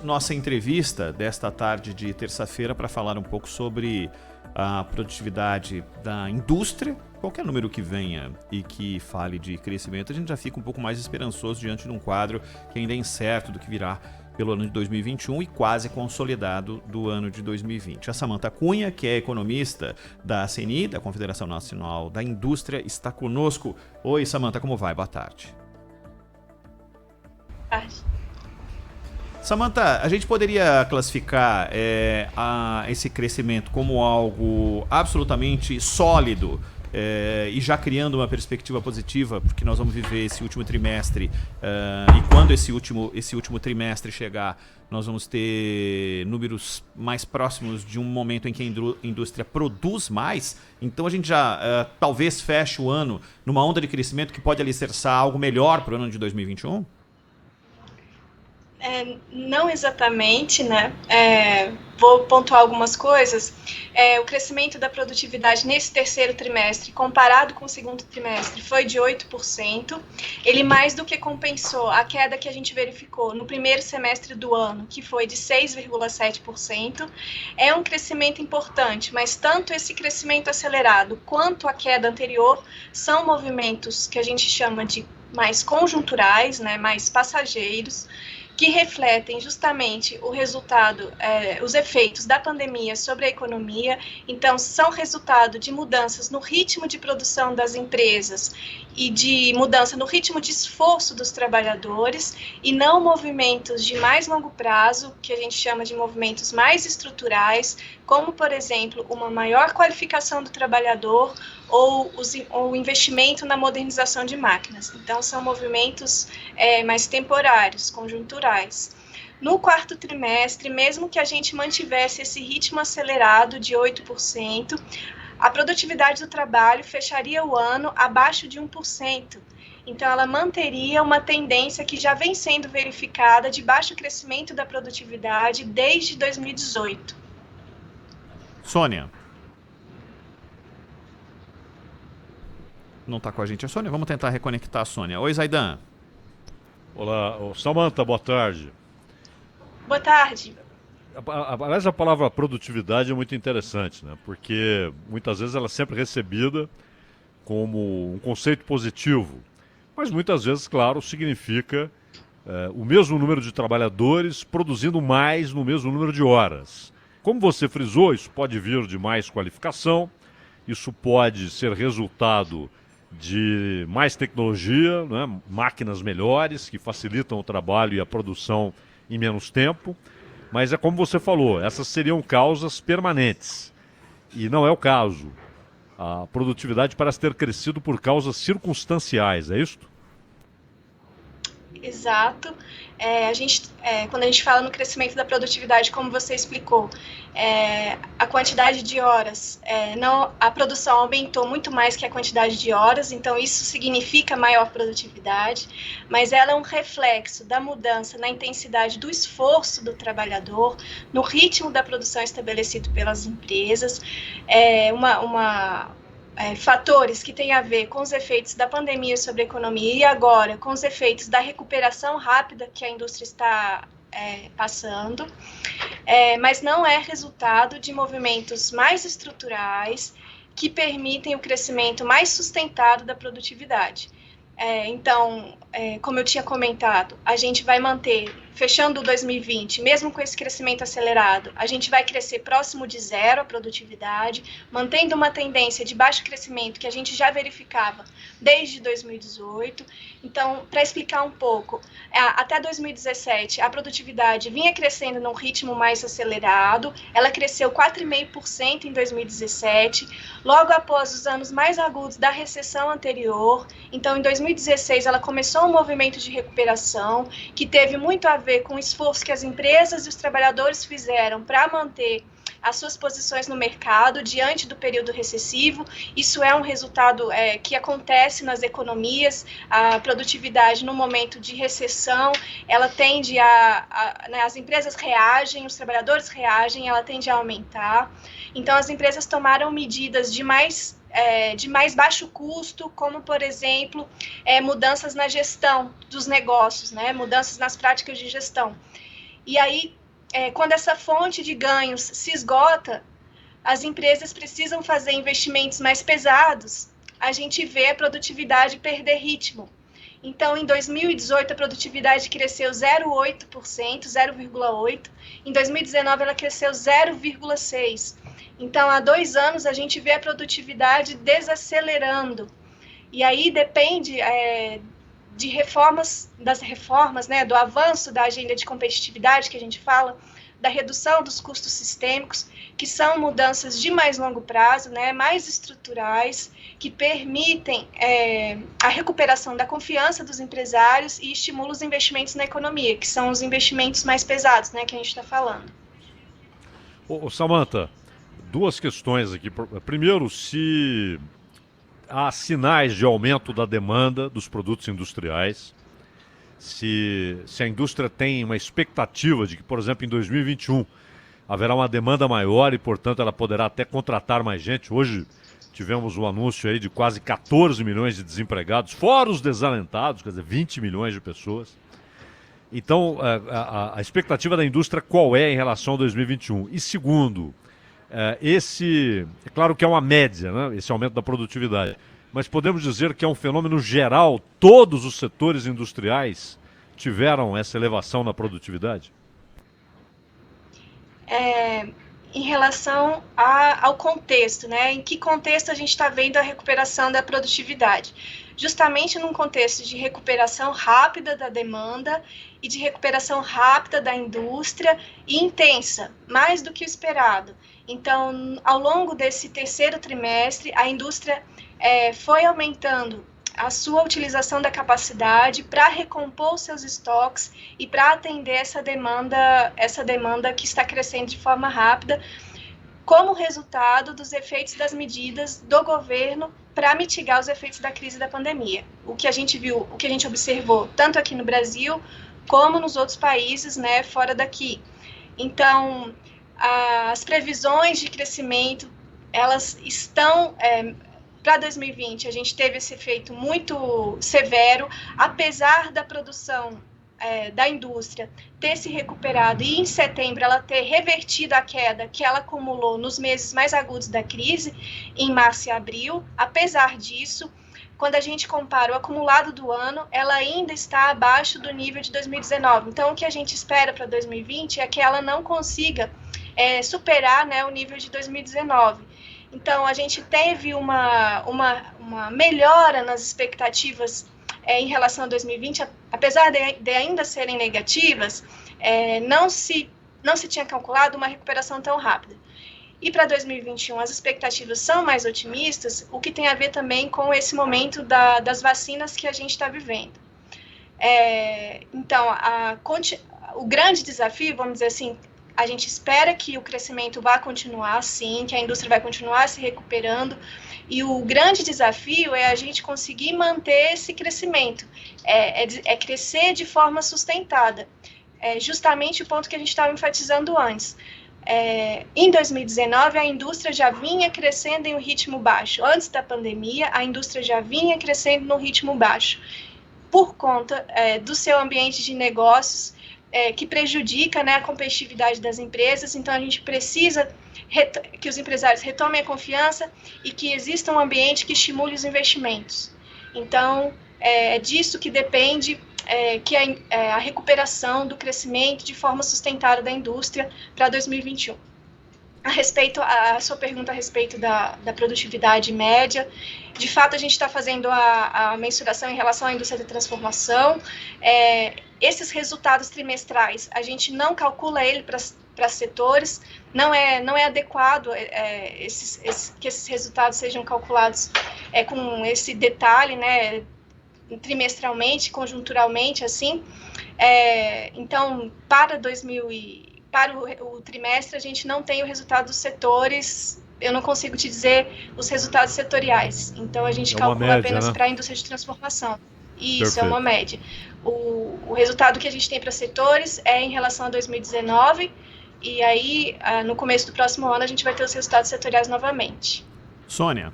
nossa entrevista desta tarde de terça-feira para falar um pouco sobre a produtividade da indústria. Qualquer número que venha e que fale de crescimento, a gente já fica um pouco mais esperançoso diante de um quadro que ainda é incerto do que virá pelo ano de 2021 e quase consolidado do ano de 2020. A Samantha Cunha, que é economista da CNI, da Confederação Nacional da Indústria, está conosco. Oi, Samantha, como vai? Boa tarde. Boa tarde. Samantha, a gente poderia classificar esse crescimento como algo absolutamente sólido e já criando uma perspectiva positiva, porque nós vamos viver esse último trimestre e quando esse último trimestre chegar, nós vamos ter números mais próximos de um momento em que a indústria produz mais. Então a gente já talvez feche o ano numa onda de crescimento que pode alicerçar algo melhor para o ano de 2021? Não exatamente, né? Vou pontuar algumas coisas. O crescimento da produtividade nesse terceiro trimestre, comparado com o segundo trimestre, foi de 8%. Ele mais do que compensou a queda que a gente verificou no primeiro semestre do ano, que foi de 6,7%. É um crescimento importante, mas tanto esse crescimento acelerado quanto a queda anterior são movimentos que a gente chama de mais conjunturais, né? Mais passageiros, que refletem justamente o resultado, os efeitos da pandemia sobre a economia. Então, são resultado de mudanças no ritmo de produção das empresas e de mudança no ritmo de esforço dos trabalhadores, e não movimentos de mais longo prazo, que a gente chama de movimentos mais estruturais, como, por exemplo, uma maior qualificação do trabalhador ou o investimento na modernização de máquinas. Então, são movimentos mais temporários, conjunturais. No quarto trimestre, mesmo que a gente mantivesse esse ritmo acelerado de 8%, a produtividade do trabalho fecharia o ano abaixo de 1%. Então, ela manteria uma tendência que já vem sendo verificada de baixo crescimento da produtividade desde 2018. Sônia. Não está com a gente a Sônia? Vamos tentar reconectar a Sônia. Oi, Zaidan. Olá, Samantha, boa tarde. Boa tarde. Aliás, a palavra produtividade é muito interessante, né? Porque muitas vezes ela é sempre recebida como um conceito positivo, mas muitas vezes, claro, significa o mesmo número de trabalhadores produzindo mais no mesmo número de horas. Como você frisou, isso pode vir de mais qualificação, isso pode ser resultado de mais tecnologia, né? Máquinas melhores que facilitam o trabalho e a produção em menos tempo, mas é como você falou, essas seriam causas permanentes e não é o caso. A produtividade parece ter crescido por causas circunstanciais, é isso? Exato. Quando a gente fala no crescimento da produtividade, como você explicou, a quantidade de horas, a produção aumentou muito mais que a quantidade de horas, então isso significa maior produtividade, mas ela é um reflexo da mudança na intensidade do esforço do trabalhador, no ritmo da produção estabelecido pelas empresas, fatores que têm a ver com os efeitos da pandemia sobre a economia e agora com os efeitos da recuperação rápida que a indústria está passando, mas não é resultado de movimentos mais estruturais que permitem o crescimento mais sustentado da produtividade. Então, como eu tinha comentado, a gente vai manter, fechando 2020, mesmo com esse crescimento acelerado, a gente vai crescer próximo de zero a produtividade, mantendo uma tendência de baixo crescimento que a gente já verificava desde 2018. Então, para explicar um pouco, até 2017, a produtividade vinha crescendo num ritmo mais acelerado, ela cresceu 4,5% em 2017, logo após os anos mais agudos da recessão anterior. Então, em 2016, ela começou um movimento de recuperação que teve muito a ver com o esforço que as empresas e os trabalhadores fizeram para manter as suas posições no mercado diante do período recessivo. Isso é um resultado que acontece nas economias. A produtividade no momento de recessão, ela tende as empresas reagem, os trabalhadores reagem, ela tende a aumentar. Então, as empresas tomaram medidas de mais baixo custo, como, por exemplo, mudanças na gestão dos negócios, né? Mudanças nas práticas de gestão. E aí, quando essa fonte de ganhos se esgota, as empresas precisam fazer investimentos mais pesados, a gente vê a produtividade perder ritmo. Então, em 2018, a produtividade cresceu 0,8%, 0,8%. Em 2019, ela cresceu 0,6%. Então, há 2 anos, a gente vê a produtividade desacelerando. E aí depende das reformas, né, do avanço da agenda de competitividade que a gente fala, da redução dos custos sistêmicos, que são mudanças de mais longo prazo, né, mais estruturais, que permitem a recuperação da confiança dos empresários e estimulam os investimentos na economia, que são os investimentos mais pesados, né, que a gente está falando. Samantha, 2 questões aqui. Primeiro, se há sinais de aumento da demanda dos produtos industriais, se a indústria tem uma expectativa de que, por exemplo, em 2021 haverá uma demanda maior e, portanto, ela poderá até contratar mais gente. Hoje tivemos um anúncio aí de quase 14 milhões de desempregados, fora os desalentados, quer dizer, 20 milhões de pessoas. Então, a expectativa da indústria qual é em relação a 2021? E segundo, é claro que é uma média, né, esse aumento da produtividade, mas podemos dizer que é um fenômeno geral, todos os setores industriais tiveram essa elevação na produtividade? Em relação ao contexto, né? Em que contexto a gente está vendo a recuperação da produtividade? Justamente num contexto de recuperação rápida da demanda e de recuperação rápida da indústria e intensa, mais do que o esperado. Então, ao longo desse terceiro trimestre, a indústria foi aumentando a sua utilização da capacidade para recompor os seus estoques e para atender essa demanda que está crescendo de forma rápida, como resultado dos efeitos das medidas do governo para mitigar os efeitos da crise da pandemia. O que a gente viu, o que a gente observou, tanto aqui no Brasil, como nos outros países, né, fora daqui. Então, as previsões de crescimento, elas estão... Para 2020, a gente teve esse efeito muito severo, apesar da produção da indústria ter se recuperado e em setembro ela ter revertido a queda que ela acumulou nos meses mais agudos da crise, em março e abril. Apesar disso, quando a gente compara o acumulado do ano, ela ainda está abaixo do nível de 2019. Então, o que a gente espera para 2020 é que ela não consiga superar, né, o nível de 2019. Então, a gente teve uma melhora nas expectativas em relação a 2020, apesar de ainda serem negativas, não se tinha calculado uma recuperação tão rápida. E para 2021, as expectativas são mais otimistas, o que tem a ver também com esse momento das vacinas que a gente está vivendo. Então, o grande desafio, vamos dizer assim, a gente espera que o crescimento vá continuar assim, que a indústria vai continuar se recuperando, e o grande desafio é a gente conseguir manter esse crescimento, crescer de forma sustentada. Justamente o ponto que a gente estava enfatizando antes. Em 2019, a indústria já vinha crescendo em um ritmo baixo. Antes da pandemia, a indústria já vinha crescendo no ritmo baixo, por conta do seu ambiente de negócios, que prejudica, né, a competitividade das empresas. Então, a gente precisa que os empresários retomem a confiança e que exista um ambiente que estimule os investimentos. Então, é disso que depende que a recuperação do crescimento de forma sustentada da indústria para 2021. A sua pergunta a respeito da produtividade média, de fato a gente está fazendo a mensuração em relação à indústria de transformação. Esses resultados trimestrais, a gente não calcula ele para setores, não é adequado que esses resultados sejam calculados com esse detalhe, né, trimestralmente, conjunturalmente, assim. Então, para o trimestre, a gente não tem o resultado dos setores, eu não consigo te dizer os resultados setoriais. Então, a gente calcula média, apenas, né, para a indústria de transformação. Isso, perfeito. É uma média. O resultado que a gente tem para setores é em relação a 2019, e aí, no começo do próximo ano, a gente vai ter os resultados setoriais novamente. Sônia.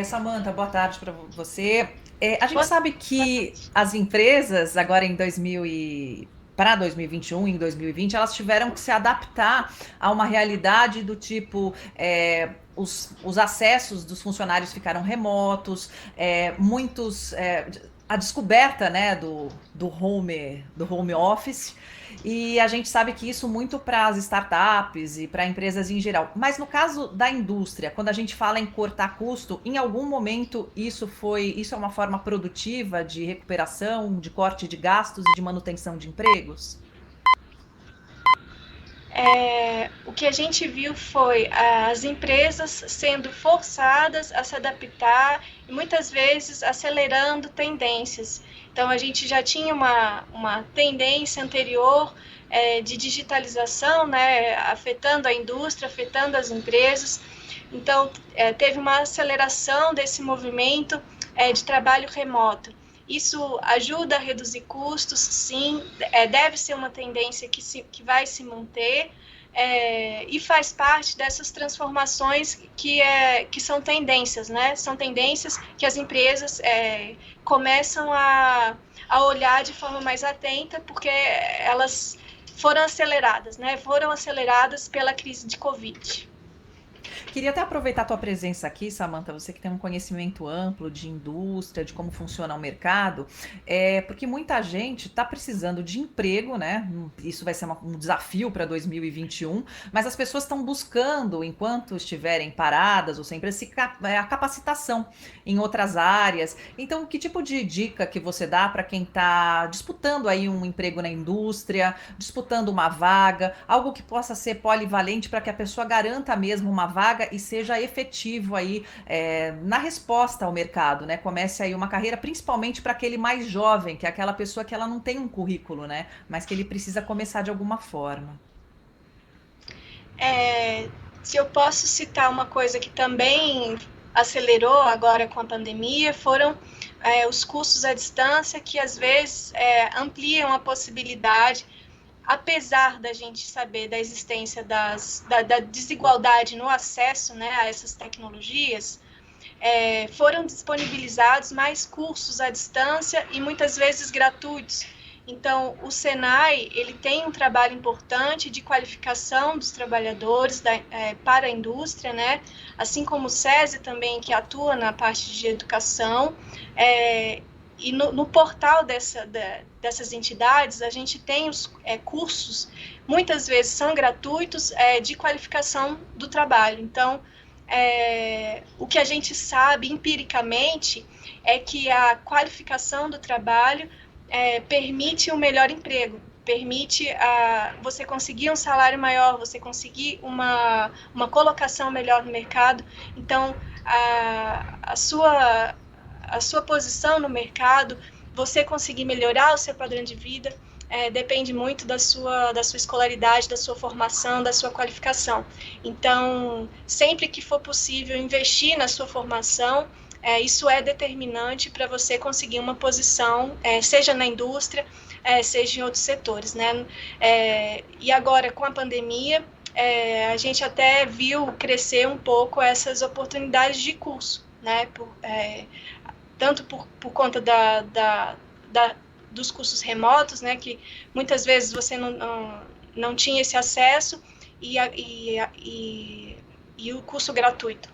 Samantha, boa tarde para você. A gente sabe que as empresas, agora em 2020, para 2021 e em 2020, elas tiveram que se adaptar a uma realidade do tipo... Os acessos dos funcionários ficaram remotos, a descoberta, né, do home office, e a gente sabe que isso muito para as startups e para empresas em geral. Mas no caso da indústria, quando a gente fala em cortar custo, em algum momento isso é uma forma produtiva de recuperação, de corte de gastos e de manutenção de empregos? O que a gente viu foi as empresas sendo forçadas a se adaptar e muitas vezes acelerando tendências. Então, a gente já tinha uma tendência anterior de digitalização, né, afetando a indústria, afetando as empresas. Então, teve uma aceleração desse movimento de trabalho remoto. Isso ajuda a reduzir custos, sim, deve ser uma tendência que vai se manter, e faz parte dessas transformações que são tendências, né? São tendências que as empresas começam a olhar de forma mais atenta, porque elas foram aceleradas, né? Foram aceleradas pela crise de Covid. Queria até aproveitar a tua presença aqui, Samantha, você que tem um conhecimento amplo de indústria, de como funciona o mercado, porque muita gente está precisando de emprego, né? Isso vai ser um desafio para 2021, mas as pessoas estão buscando, enquanto estiverem paradas ou sem emprego, a capacitação em outras áreas. Então, que tipo de dica que você dá para quem está disputando aí um emprego na indústria, disputando uma vaga, algo que possa ser polivalente para que a pessoa garanta mesmo uma vaga e seja efetivo aí na resposta ao mercado, né? Comece aí uma carreira, principalmente para aquele mais jovem, que é aquela pessoa que ela não tem um currículo, né? Mas que ele precisa começar de alguma forma. Se eu posso citar uma coisa que também acelerou agora com a pandemia, foram os cursos à distância, que às vezes ampliam a possibilidade, apesar da gente saber da existência da desigualdade no acesso, né, a essas tecnologias, foram disponibilizados mais cursos à distância e muitas vezes gratuitos. Então, o Senai ele tem um trabalho importante de qualificação dos trabalhadores para a indústria, né? Assim como o SESI também, que atua na parte de educação. E no portal dessas entidades, a gente tem os cursos, muitas vezes são gratuitos, de qualificação do trabalho. Então, o que a gente sabe empiricamente é que a qualificação do trabalho permite um melhor emprego, permite você conseguir um salário maior, você conseguir uma colocação melhor no mercado. Então, a sua posição no mercado, você conseguir melhorar o seu padrão de vida, depende muito da sua escolaridade, da sua formação, da sua qualificação. Então, sempre que for possível investir na sua formação, isso é determinante para você conseguir uma posição, seja na indústria, seja em outros setores, né? E agora, com a pandemia, a gente até viu crescer um pouco essas oportunidades de curso, né? Tanto por conta dos cursos remotos, né? Que muitas vezes você não tinha esse acesso, e o curso gratuito.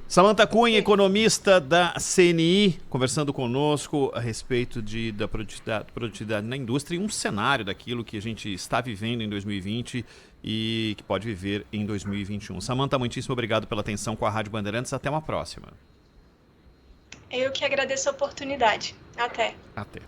Samantha Cunha, economista da CNI, conversando conosco a respeito da produtividade na indústria e um cenário daquilo que a gente está vivendo em 2020 e que pode viver em 2021. Samantha, muitíssimo obrigado pela atenção com a Rádio Bandeirantes. Até uma próxima. Eu que agradeço a oportunidade. Até. Até.